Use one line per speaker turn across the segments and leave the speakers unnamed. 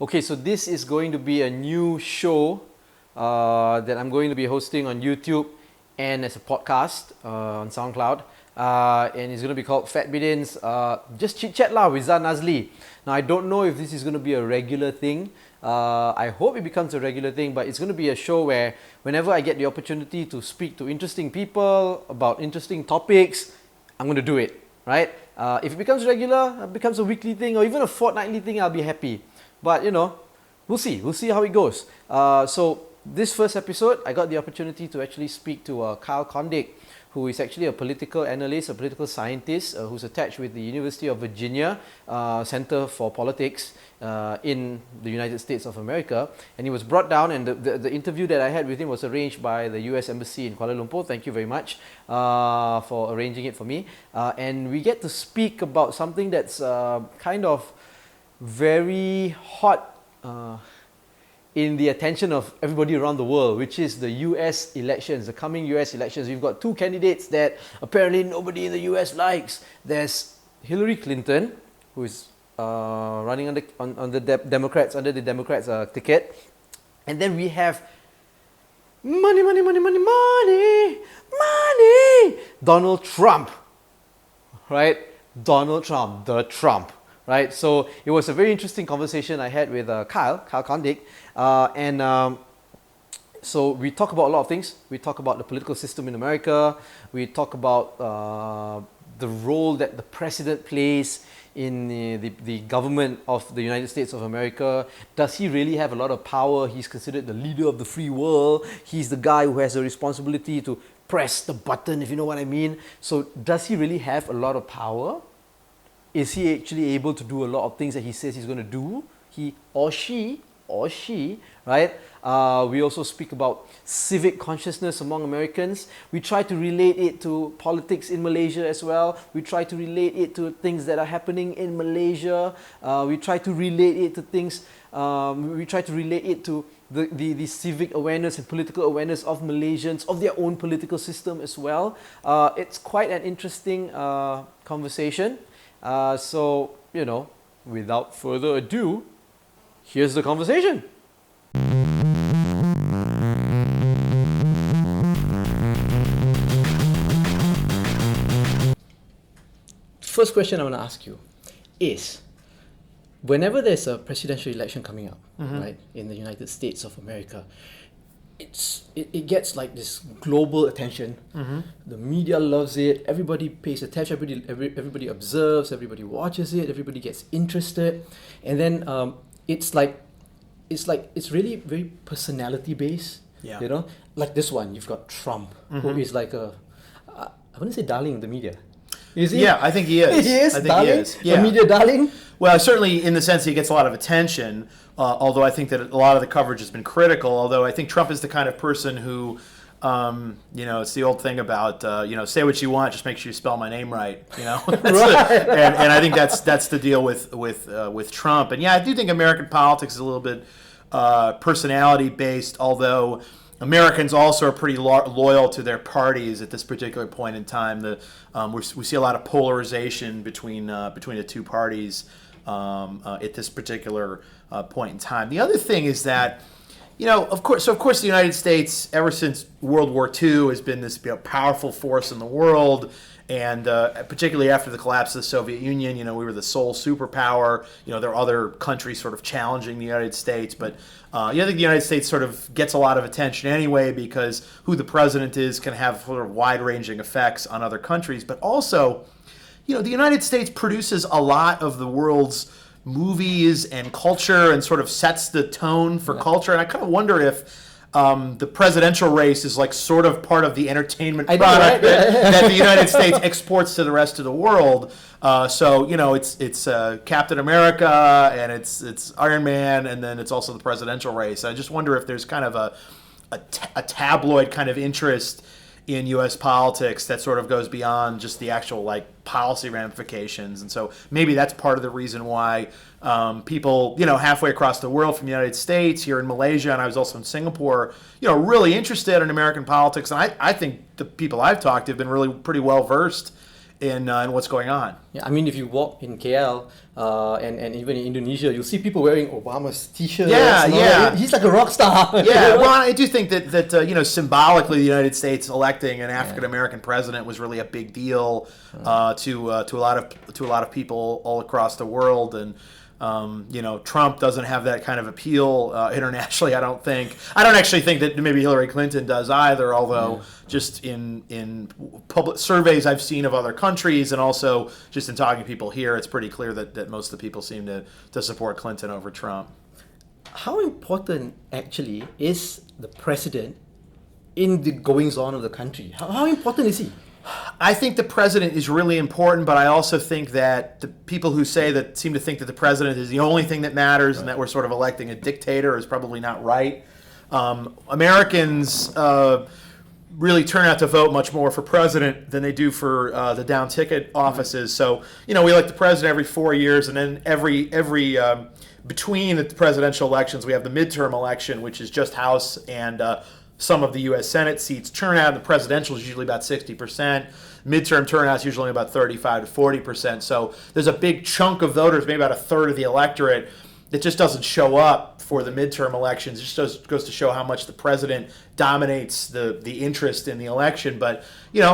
Okay, so this is going to be a new show that I'm going to be hosting on YouTube and as a podcast on SoundCloud. And it's going to be called Fat Bidin's Just Chit Chat lah with Zan Nazli. Now, I don't know if this is going to be a regular thing. I hope it becomes a regular thing, but it's going to be a show where whenever I get the opportunity to speak to interesting people about interesting topics, I'm going to do it, right? If it becomes regular, it becomes a weekly thing or even a fortnightly thing, I'll be happy. But, you know, we'll see. We'll see how it goes. So this first episode, I got the opportunity to actually speak to Kyle Kondik, who is actually a political analyst, a political scientist who's attached with the University of Virginia Center for Politics in the United States of America. And he was brought down, and the interview that I had with him was arranged by the US Embassy in Kuala Lumpur. Thank you very much for arranging it for me. And we get to speak about something that's kind of very hot in the attention of everybody around the world, which is the US elections, the coming US elections. We've got two candidates that apparently nobody in the US likes. There's Hillary Clinton, who is running on the Democrats, under the Democrats ticket. And then we have money, Donald Trump, right? Donald Trump, the Trump. Right, so it was a very interesting conversation I had with Kyle Kondik, so we talk about a lot of things. We talk about the political system in America. We talk about the role that the president plays in the government of the United States of America. Does he really have a lot of power? He's considered the leader of the free world. He's the guy who has the responsibility to press the button, if you know what I mean. So does he really have a lot of power? Is he actually able to do a lot of things that he says he's going to do? He or she, right? We also speak about civic consciousness among Americans. We try to relate it to politics in Malaysia as well. We try to relate it to things that are happening in Malaysia. We try to relate it to things, we try to relate it to the civic awareness and political awareness of Malaysians, of their own political system as well. It's quite an interesting conversation. So, you know, without further ado, here's the conversation. First question I want to ask you is, whenever there's a presidential election coming up, right, in the United States of America, it gets like this global attention. The media loves it. Everybody pays attention. Everybody observes. Everybody watches it. Everybody gets interested, and then it's really very personality based.
Yeah.
You know, like this one. You've got Trump, who is like I wouldn't say darling of the media. Is he?
Yeah, I think he is.
He is
I think
darling.
he is. Yeah.
A media darling.
Well, certainly in the sense he gets a lot of attention, although I think that a lot of the coverage has been critical, although I think Trump is the kind of person who, you know, it's the old thing about, you know, say what you want, just make sure you spell my name right, you know?
Right.
And I think that's the deal with Trump. And yeah, I do think American politics is a little bit personality-based, although Americans also are pretty loyal to their parties at this particular point in time. We see a lot of polarization between the two parties at this particular point in time. The other thing is that, you know, of course, the United States, ever since World War II, has been this powerful force in the world. And particularly after the collapse of the Soviet Union, you know, we were the sole superpower. You know, there are other countries sort of challenging the United States, but I think the United States sort of gets a lot of attention anyway because who the president is can have sort of wide-ranging effects on other countries. But also, you know, the United States produces a lot of the world's movies and culture and sort of sets the tone for culture. And I kind of wonder if the presidential race is like sort of part of the entertainment product that the United States exports to the rest of the world. So, you know, it's Captain America and it's Iron Man, and then it's also the presidential race. I just wonder if there's kind of a tabloid kind of interest in U.S. politics that sort of goes beyond just the actual like policy ramifications. And so maybe that's part of the reason why people, you know, halfway across the world from the United States, here in Malaysia, and I was also in Singapore, you know, really interested in American politics. And I think the people I've talked to have been really pretty well versed in what's going on.
Yeah, I mean, if you walk in KL and even in Indonesia, you'll see people wearing Obama's T-shirts.
Yeah,
and all
yeah.
that. He's like a rock star.
Yeah, well, I do think that symbolically, the United States electing an African American president was really a big deal to a lot of people all across the world, and Trump doesn't have that kind of appeal internationally. I don't actually think that maybe Hillary Clinton does either. Although just in public surveys I've seen of other countries, and also just in talking to people here, it's pretty clear that most of the people seem to support Clinton over Trump.
How important actually is the president in the goings on of the country? How important is he?
I think the president is really important, but I also think that the people who seem to think that the president is the only thing that matters and that we're sort of electing a dictator is probably not right. Americans really turn out to vote much more for president than they do for the down ticket offices. So, we elect the president every 4 years, and then every between the presidential elections, we have the midterm election, which is just House and some of the U.S. Senate seats. Turnout in the presidential is usually about 60%. Midterm turnout is usually about 35 to 40%. So there's a big chunk of voters, maybe about a third of the electorate, that just doesn't show up for the midterm elections. It just goes to show how much the president dominates the interest in the election. But,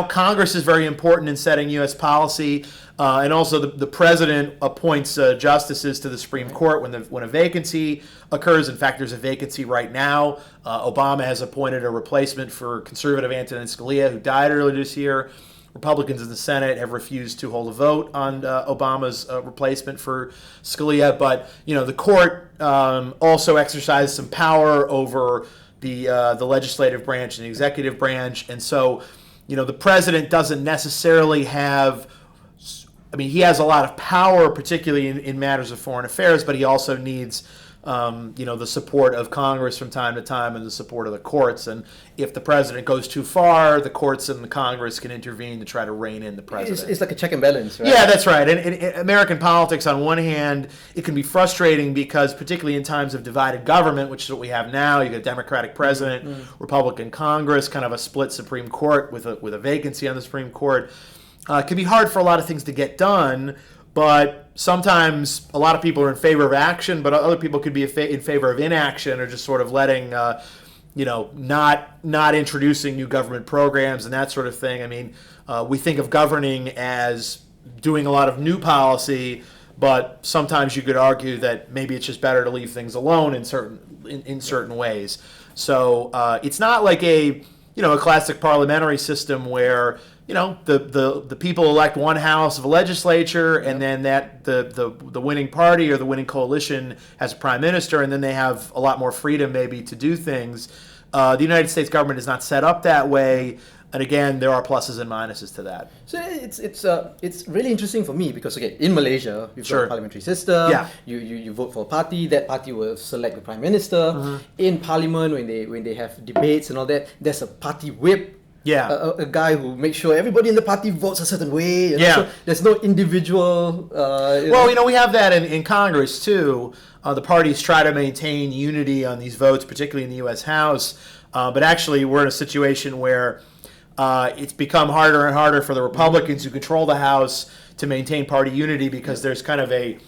Congress is very important in setting U.S. policy. And also the president appoints justices to the Supreme Court when a vacancy occurs. In fact, there's a vacancy right now. Obama has appointed a replacement for conservative Antonin Scalia, who died earlier this year. Republicans in the Senate have refused to hold a vote on Obama's replacement for Scalia. But, the court also exercises some power over the legislative branch and the executive branch. And so, the president doesn't necessarily have... he has a lot of power, particularly in matters of foreign affairs, but he also needs, the support of Congress from time to time and the support of the courts. And if the president goes too far, the courts and the Congress can intervene to try to rein in the president.
It's like a check and balance, right?
Yeah, that's right. And in American politics, on one hand, it can be frustrating because, particularly in times of divided government, which is what we have now, you got a Democratic president, Republican Congress, kind of a split Supreme Court with a vacancy on the Supreme Court. It can be hard for a lot of things to get done, but sometimes a lot of people are in favor of action, but other people could be in favor of inaction, or just sort of letting, not introducing new government programs and that sort of thing. We think of governing as doing a lot of new policy, but sometimes you could argue that maybe it's just better to leave things alone in certain ways. So it's not like a classic parliamentary system where the people elect one house of a legislature, and then the winning party or the winning coalition has a prime minister, and then they have a lot more freedom maybe to do things. The United States government is not set up that way, and again, there are pluses and minuses to that.
So it's really interesting for me because, okay, in Malaysia, we've got a parliamentary system.
Yeah.
You vote for a party, that party will select the prime minister. In parliament, when they have debates and all that, there's a party whip.
Yeah,
a guy who makes sure everybody in the party votes a certain way. So there's no individual.
We have that in Congress too. The parties try to maintain unity on these votes, particularly in the U.S. House. But actually, we're in a situation where it's become harder and harder for the Republicans who control the House to maintain party unity because there's kind of the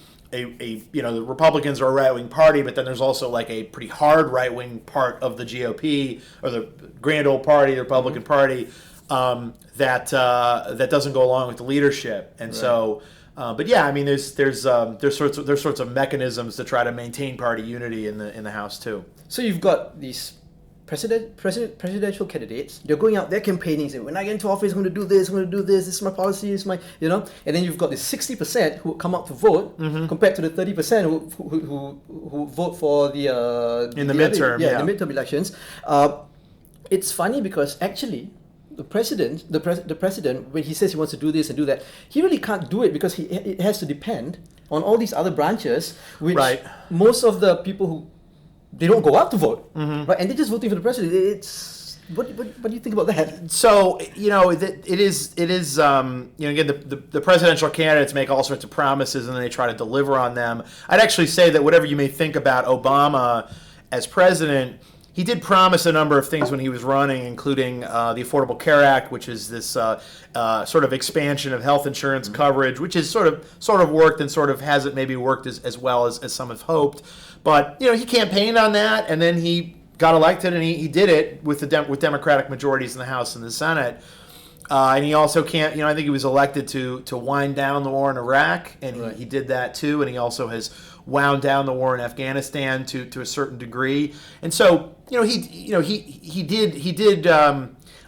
Republicans are a right-wing party, but then there's also like a pretty hard right-wing part of the GOP or the grand old party, the Republican Party, that doesn't go along with the leadership. And so, there's sorts of mechanisms to try to maintain party unity in the House too.
So you've got these presidential candidates. They're going out, they're campaigning, saying, when I get into office, I'm going to do this, this is my policy, this is my, and then you've got the 60% who come out to vote compared to the 30% who vote for the midterm elections. It's funny because actually the president, when he says he wants to do this and do that, he really can't do it because it has to depend on all these other branches, which most of the people who they don't go out to vote, right? And they're just voting for the president. It's what do you think about that?
So it is again the presidential candidates make all sorts of promises and then they try to deliver on them. I'd actually say that whatever you may think about Obama as president, he did promise a number of things when he was running, including the Affordable Care Act, which is this sort of expansion of health insurance coverage, which is sort of worked and sort of hasn't maybe worked as well as some have hoped. But he campaigned on that, and then he got elected, and he did it with Democratic majorities in the House and the Senate. And he also can't, I think he was elected to wind down the war in Iraq, and he did that too. And he also has wound down the war in Afghanistan to a certain degree. And so, he did.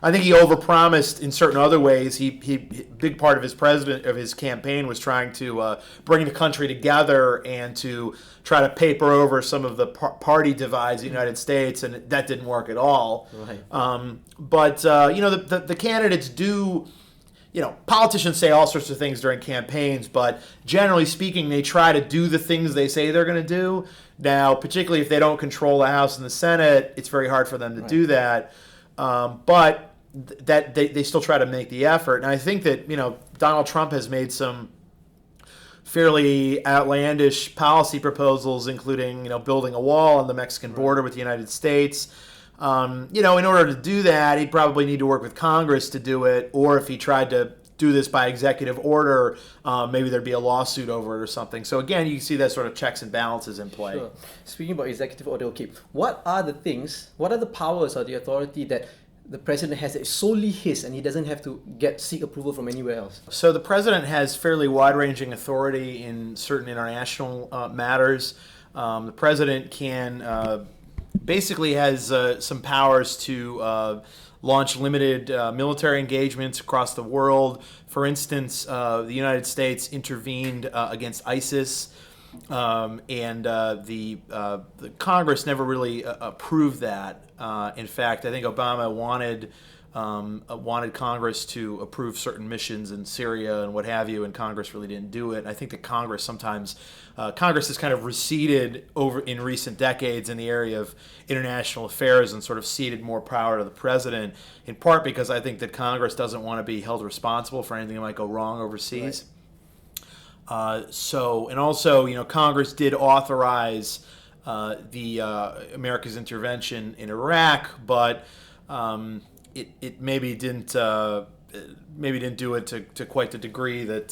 I think he overpromised in certain other ways. He big part of his campaign was trying to bring the country together and to try to paper over some of the party divides in the United States, and that didn't work at all.
Right.
But the candidates do. Politicians say all sorts of things during campaigns, but generally speaking, they try to do the things they say they're going to do. Now, particularly if they don't control the House and the Senate, it's very hard for them to do that. But that they still try to make the effort. And I think that, Donald Trump has made some fairly outlandish policy proposals, including, building a wall on the Mexican border with the United States. In order to do that, he'd probably need to work with Congress to do it, or if he tried to do this by executive order, maybe there'd be a lawsuit over it or something. So again, you can see that sort of checks and balances in play.
Sure. Speaking about executive order, okay, what are the powers or the authority that the president has that is solely his, and he doesn't have to seek approval from anywhere else?
So the president has fairly wide-ranging authority in certain international matters. The president can basically has some powers to launch limited military engagements across the world. For instance, the United States intervened against ISIS, and the Congress never really approved that. In fact, I think Obama wanted Congress to approve certain missions in Syria and what have you, and Congress really didn't do it. And I think that Congress has kind of receded over in recent decades in the area of international affairs and sort of ceded more power to the president, in part because I think that Congress doesn't want to be held responsible for anything that might go wrong overseas. Right. Congress did authorize the America's intervention in Iraq, but it maybe didn't do it to quite the degree that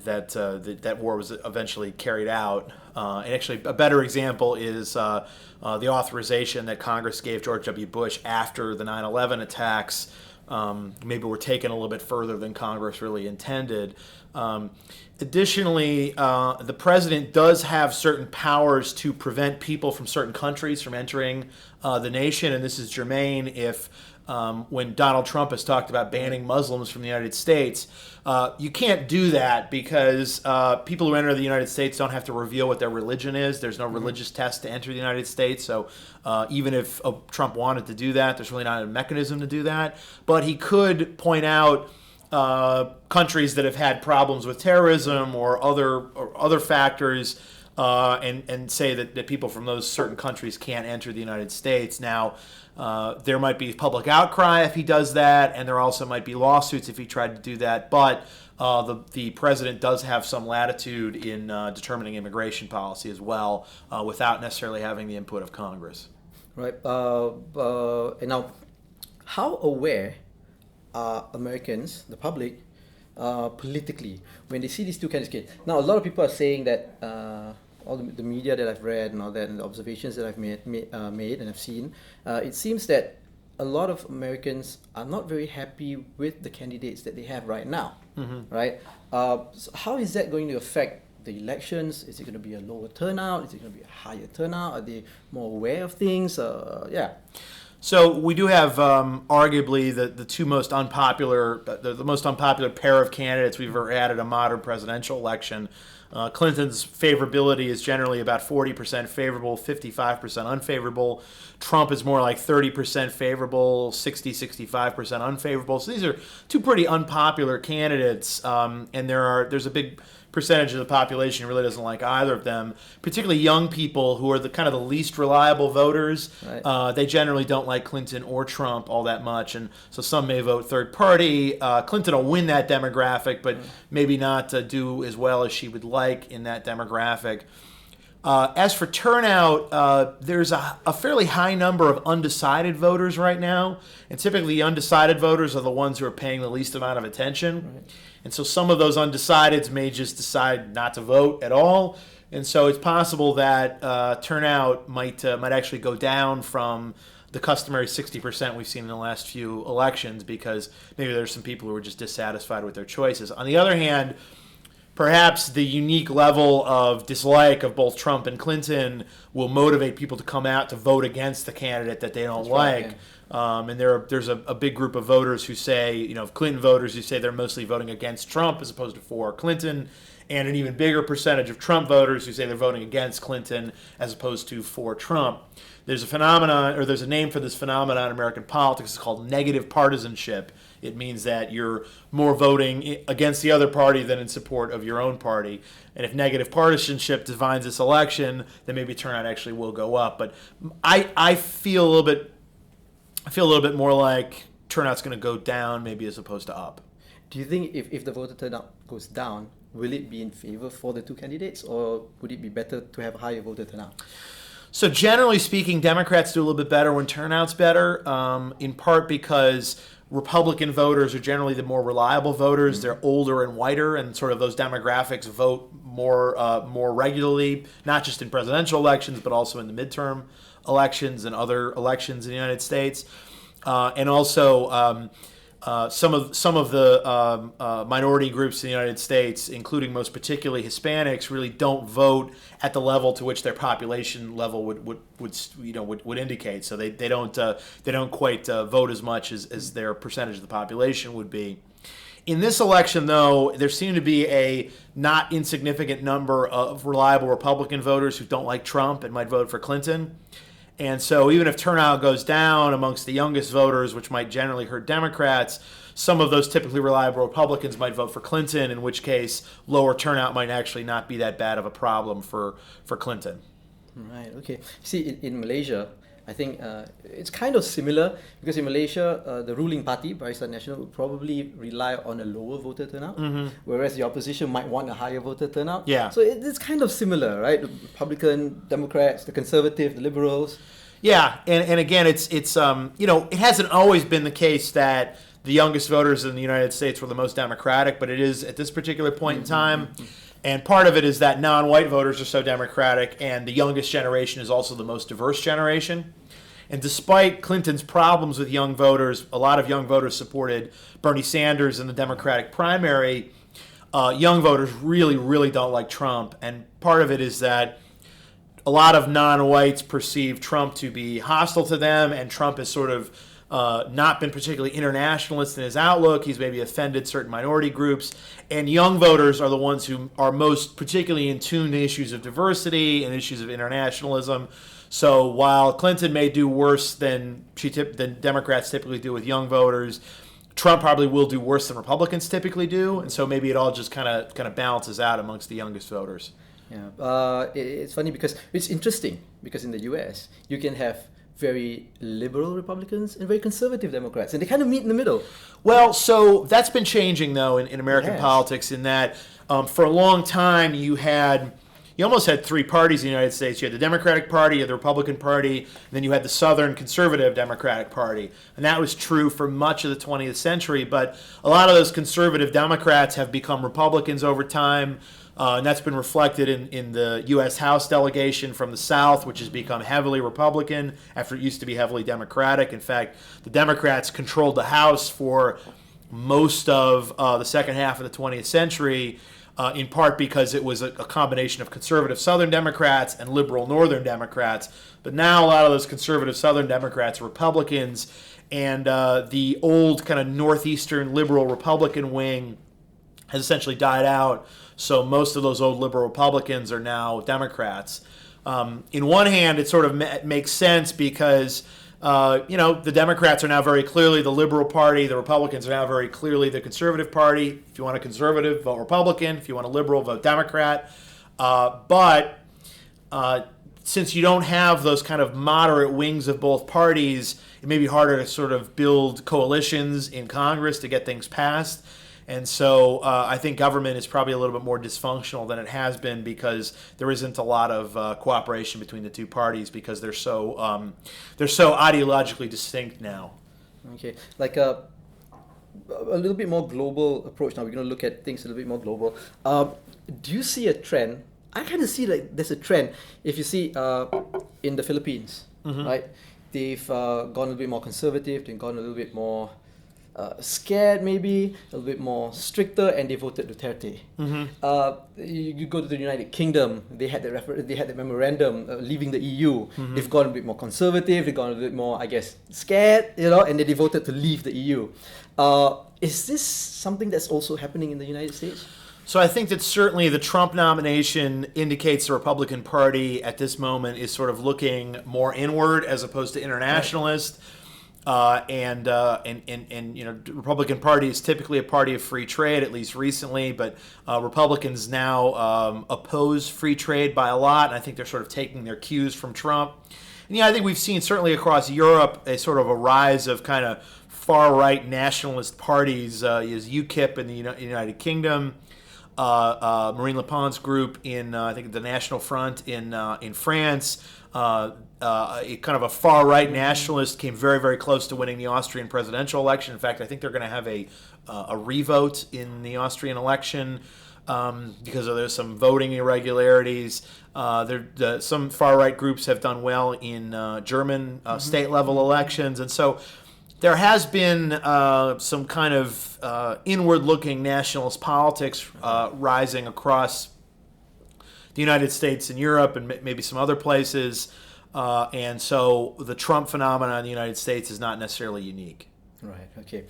that war was eventually carried out. And actually, a better example is the authorization that Congress gave George W. Bush after the 9/11 attacks. Maybe were taken a little bit further than Congress really intended. Additionally, the president does have certain powers to prevent people from certain countries from entering the nation, and this is germane if when Donald Trump has talked about banning Muslims from the United States, you can't do that because people who enter the United States don't have to reveal what their religion is. There's no religious test to enter the United States, so even if Trump wanted to do that, there's really not a mechanism to do that. But he could point out countries that have had problems with terrorism or other factors, and say that people from those certain countries can't enter the United States. Now, there might be public outcry if he does that, and there also might be lawsuits if he tried to do that. But the president does have some latitude in determining immigration policy as well, without necessarily having the input of Congress.
Right. And now, how aware are Americans, the public, politically, when they see these two candidates? Now, a lot of people are saying that all the media that I've read and all that, and the observations that I've made and I've seen, it seems that a lot of Americans are not very happy with the candidates that they have right now. Right? So how is that going to affect the elections? Is it going to be a lower turnout? Is it going to be a higher turnout? Are they more aware of things?
So we do have arguably the two most unpopular, the most unpopular pair of candidates we've ever had at a modern presidential election. Clinton's favorability is generally about 40% favorable, 55% unfavorable. Trump is more like 30% favorable, 65% unfavorable. So these are two pretty unpopular candidates, and there's a big percentage of the population who really doesn't like either of them, particularly young people who are the kind of the least reliable voters. Right. They generally don't like Clinton or Trump all that much, and so some may vote third party. Clinton will win that demographic, but maybe not do as well as she would like in that demographic. As for turnout, there's a fairly high number of undecided voters right now, and typically undecided voters are the ones who are paying the least amount of attention. Right. And so some of those undecideds may just decide not to vote at all, and so it's possible that turnout might actually go down from the customary 60% we've seen in the last few elections, because maybe there's some people who are just dissatisfied with their choices. On the other hand, perhaps the unique level of dislike of both Trump and Clinton will motivate people to come out to vote against the candidate that they don't like. Right, yeah. And there's a big group of voters who say, Clinton voters who say they're mostly voting against Trump as opposed to for Clinton, and an even bigger percentage of Trump voters who say they're voting against Clinton as opposed to for Trump. There's a phenomenon, or there's a name for this phenomenon in American politics. It's called negative partisanship. It means that you're more voting against the other party than in support of your own party. And if negative partisanship defines this election, then maybe turnout actually will go up. But I feel a little bit more like turnout's going to go down, maybe as opposed to up.
Do you think if the voter turnout goes down, will it be in favor for the two candidates, or would it be better to have higher voter turnout?
So generally speaking, Democrats do a little bit better when turnout's better, in part because Republican voters are generally the more reliable voters. They're older and whiter, and sort of those demographics vote more regularly, not just in presidential elections, but also in the midterm elections and other elections in the United States. And also some of the minority groups in the United States, including most particularly Hispanics, really don't vote at the level to which their population level would indicate. So they don't quite vote as much as their percentage of the population would be. In this election, though, there seemed to be a not insignificant number of reliable Republican voters who don't like Trump and might vote for Clinton. And so even if turnout goes down amongst the youngest voters, which might generally hurt Democrats, some of those typically reliable Republicans might vote for Clinton, in which case lower turnout might actually not be that bad of a problem for Clinton.
Right, okay. See, in Malaysia, I think it's kind of similar, because in Malaysia, the ruling party, Barisan Nasional, would probably rely on a lower voter turnout, whereas the opposition might want a higher voter turnout.
Yeah.
So it's kind of similar, right? The Republican, Democrats, the Conservative, the Liberals.
Yeah, and again, it's it hasn't always been the case that the youngest voters in the United States were the most Democratic, but it is at this particular point in time. And part of it is that non-white voters are so Democratic, and the youngest generation is also the most diverse generation. And despite Clinton's problems with young voters, a lot of young voters supported Bernie Sanders in the Democratic primary. Young voters really, really don't like Trump. And part of it is that a lot of non-whites perceive Trump to be hostile to them, and Trump has sort of not been particularly internationalist in his outlook. He's maybe offended certain minority groups. And young voters are the ones who are most particularly in tune to issues of diversity and issues of internationalism. So while Clinton may do worse than Democrats typically do with young voters, Trump probably will do worse than Republicans typically do. And so maybe it all just kind of balances out amongst the youngest voters.
Yeah, it's funny because it's interesting, because in the US, you can have very liberal Republicans and very conservative Democrats, and they kind of meet in the middle.
Well, so that's been changing, though, in American politics, in that for a long time you almost had three parties in the United States. You had the Democratic Party, you had the Republican Party, and then you had the Southern Conservative Democratic Party. And that was true for much of the 20th century, but a lot of those conservative Democrats have become Republicans over time. And that's been reflected in the U.S. House delegation from the South, which has become heavily Republican after it used to be heavily Democratic. In fact, the Democrats controlled the House for most of the second half of the 20th century, in part because it was a combination of conservative Southern Democrats and liberal Northern Democrats. But now a lot of those conservative Southern Democrats are Republicans, and the old kind of Northeastern liberal Republican wing has essentially died out. So most of those old liberal Republicans are now Democrats. In one hand, it sort of makes sense because, the Democrats are now very clearly the liberal party. The Republicans are now very clearly the conservative party. If you want a conservative, vote Republican. If you want a liberal, vote Democrat. But since you don't have those kind of moderate wings of both parties, it may be harder to sort of build coalitions in Congress to get things passed. And so I think government is probably a little bit more dysfunctional than it has been because there isn't a lot of cooperation between the two parties because they're so ideologically distinct now.
Okay, like a little bit more global approach now. We're going to look at things a little bit more global. Do you see a trend? I kind of see like there's a trend. If you see in the Philippines, right? They've gone a little bit more conservative. They've gone a little bit more scared, maybe a little bit more stricter, and they voted Duterte. You go to the United Kingdom. They had the memorandum leaving the EU. They've gone a bit more conservative. They've gone a bit more, I guess, scared. And they voted to leave the EU. Is this something that's also happening in the United States?
So I think that certainly the Trump nomination indicates the Republican Party at this moment is sort of looking more inward as opposed to internationalist. And the Republican Party is typically a party of free trade, at least recently, but Republicans now oppose free trade by a lot, and I think they're sort of taking their cues from Trump. And I think we've seen certainly across Europe a sort of a rise of kind of far-right nationalist parties, is UKIP in the United Kingdom, Marine Le Pen's group in I think the National Front in France. Kind of a far-right nationalist came very, very close to winning the Austrian presidential election. In fact, I think they're going to have a revote in the Austrian election because there's some voting irregularities. Some far-right groups have done well in German state-level elections, and so there has been some kind of inward-looking nationalist politics rising across the United States and Europe and maybe some other places. And so the Trump phenomenon in the United States is not necessarily unique.
Right, okay.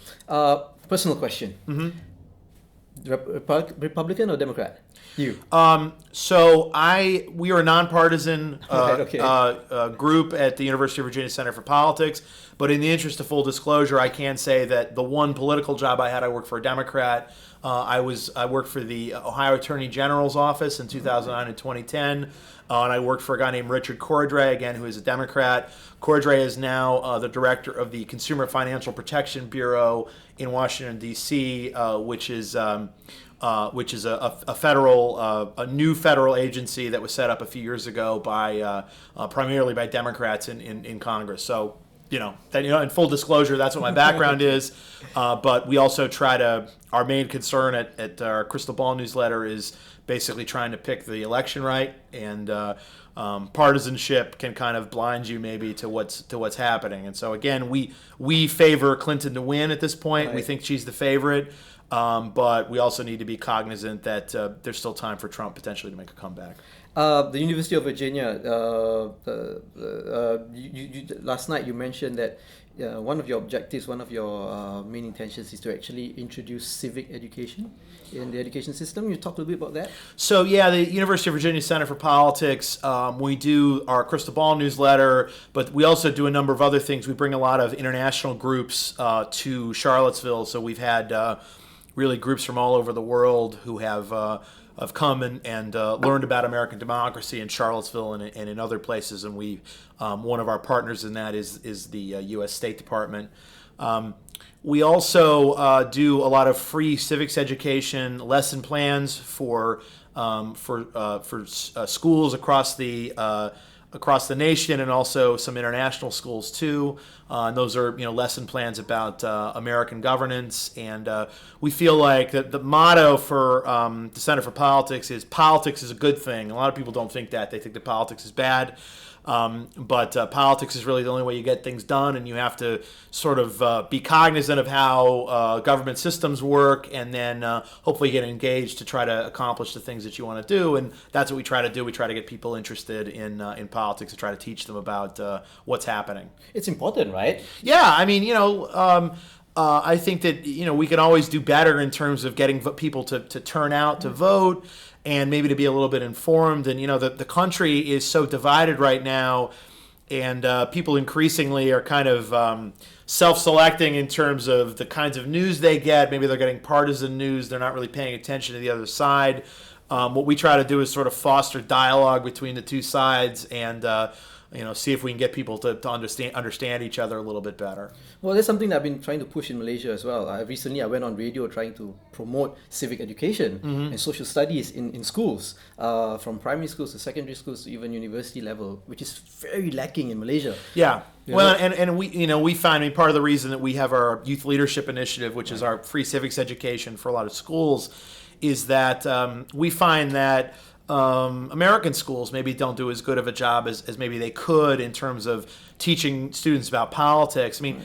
Personal question. Republican or Democrat? You.
So we are a nonpartisan group at the University of Virginia Center for Politics. But in the interest of full disclosure, I can say that the one political job I had, I worked for a Democrat. I worked for the Ohio Attorney General's office in 2009 and 2010. And I worked for a guy named Richard Cordray, again, who is a Democrat. Cordray is now the director of the Consumer Financial Protection Bureau in Washington, D.C., which is a new federal agency that was set up a few years ago by primarily by Democrats in Congress. So, in full disclosure, that's what my background is. But we also our main concern at our Crystal Ball newsletter is basically trying to pick the election right, and partisanship can kind of blind you maybe to what's happening. And so again, we favor Clinton to win at this point. Right. We think she's the favorite, but we also need to be cognizant that there's still time for Trump potentially to make a comeback.
The University of Virginia, last night you mentioned that one of your objectives, one of your main intentions is to actually introduce civic education in the education system. You talk a little bit about that? So
yeah, the University of Virginia Center for Politics, we do our Crystal Ball newsletter, but we also do a number of other things. We bring a lot of international groups to Charlottesville, so we've had really groups from all over the world who have come and learned about American democracy in Charlottesville and in other places, and we one of our partners in that is the U.S. State Department. We also do a lot of free civics education lesson plans for schools across the nation, and also some international schools too. And those are lesson plans about American governance. And we feel like that the motto for the Center for Politics is a good thing. A lot of people don't think that. They think that politics is bad. But politics is really the only way you get things done, and you have to sort of be cognizant of how government systems work, and then hopefully get engaged to try to accomplish the things that you want to do. And that's what we try to do. We try to get people interested in politics and try to teach them about what's happening.
It's important, right?
Yeah, I mean, I think that we can always do better in terms of getting people to turn out to vote, and maybe to be a little bit informed. And the country is so divided right now, and people increasingly are kind of self-selecting in terms of the kinds of news they get. Maybe they're getting partisan news. They're not really paying attention to the other side. what we try to do is sort of foster dialogue between the two sides and see if we can get people to understand each other a little bit better.
Well, that's something that I've been trying to push in Malaysia as well. Recently, I went on radio trying to promote civic education and social studies in schools, from primary schools to secondary schools to even university level, which is very lacking in Malaysia.
Yeah.
You
Well,
know?
and we find, part of the reason that we have our youth leadership initiative, which is our free civics education for a lot of schools, is that we find that American schools maybe don't do as good of a job as maybe they could in terms of teaching students about politics. I mean,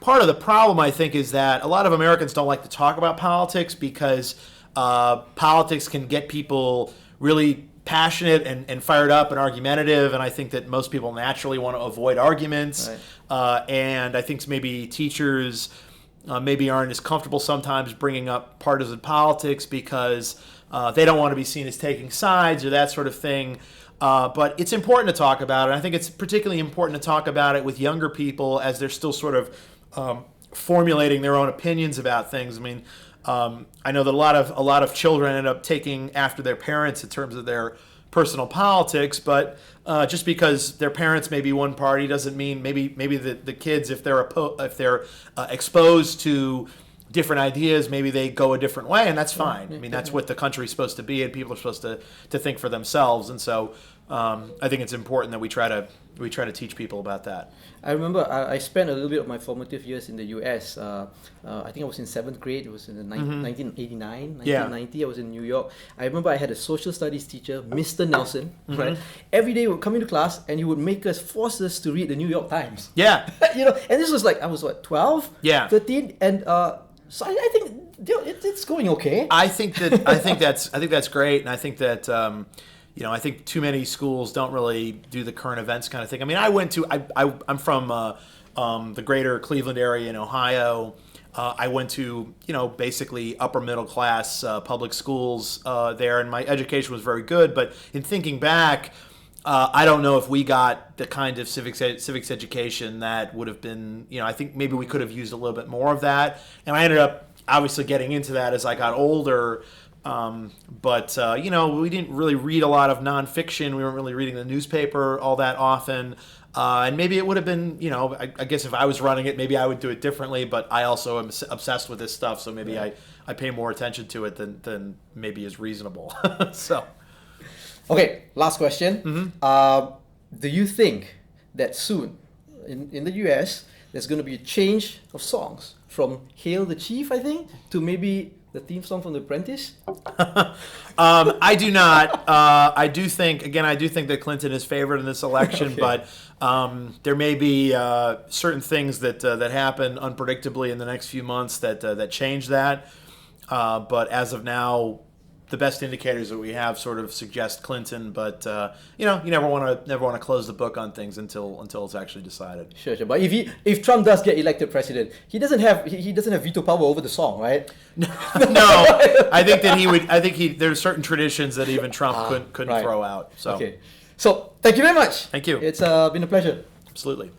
part of the problem, I think, is that a lot of Americans don't like to talk about politics because politics can get people really passionate and fired up and argumentative, and I think that most people naturally want to avoid arguments.
Right.
And I think maybe teachers maybe aren't as comfortable sometimes bringing up partisan politics because they don't want to be seen as taking sides or that sort of thing. But it's important to talk about it. I think it's particularly important to talk about it with younger people as they're still sort of formulating their own opinions about things. I mean, I know that a lot of children end up taking after their parents in terms of their personal politics, but just because their parents may be one party doesn't mean maybe the kids, if they're exposed to different ideas, maybe they go a different way, and that's fine. I mean, that's what the country's supposed to be, and people are supposed to think for themselves. And so I think it's important that we try to teach people about that.
I remember I spent a little bit of my formative years in the US. I think I was in 7th grade. It was in the 1989, 1990. I was in New York. I remember I had a social studies teacher, Mr. Nelson. Right? Every day he would come into class and he would force us to read the New York Times.
Yeah.
And this was like, I was 12?
Yeah.
13? And so I think it's going okay.
I think that's great, and I think that I think too many schools don't really do the current events kind of thing. I mean, I'm from the greater Cleveland area in Ohio. I went to basically upper middle class public schools there, and my education was very good. But in thinking back, I don't know if we got the kind of civics education that would have been, I think maybe we could have used a little bit more of that. And I ended up obviously getting into that as I got older. But we didn't really read a lot of nonfiction. We weren't really reading the newspaper all that often. And maybe it would have been, I guess if I was running it, maybe I would do it differently. But I also am obsessed with this stuff, so maybe I pay more attention to it than maybe is reasonable. So.
Okay, last question. Do you think that soon, in the US, there's going to be a change of songs from Hail the Chief, I think, to maybe the theme song from The Apprentice?
I do not. I do think that Clinton is favored in this election,
Okay.
but there may be certain things that happen unpredictably in the next few months that change that. But as of now, the best indicators that we have sort of suggest Clinton, but you never want to close the book on things until it's actually decided.
Sure. But if Trump does get elected president, he doesn't have veto power over the song, right?
No, I think that there's certain traditions that even Trump couldn't
right.
throw out. So
Okay. So thank you very much.
Thank you.
It's been a pleasure.
Absolutely.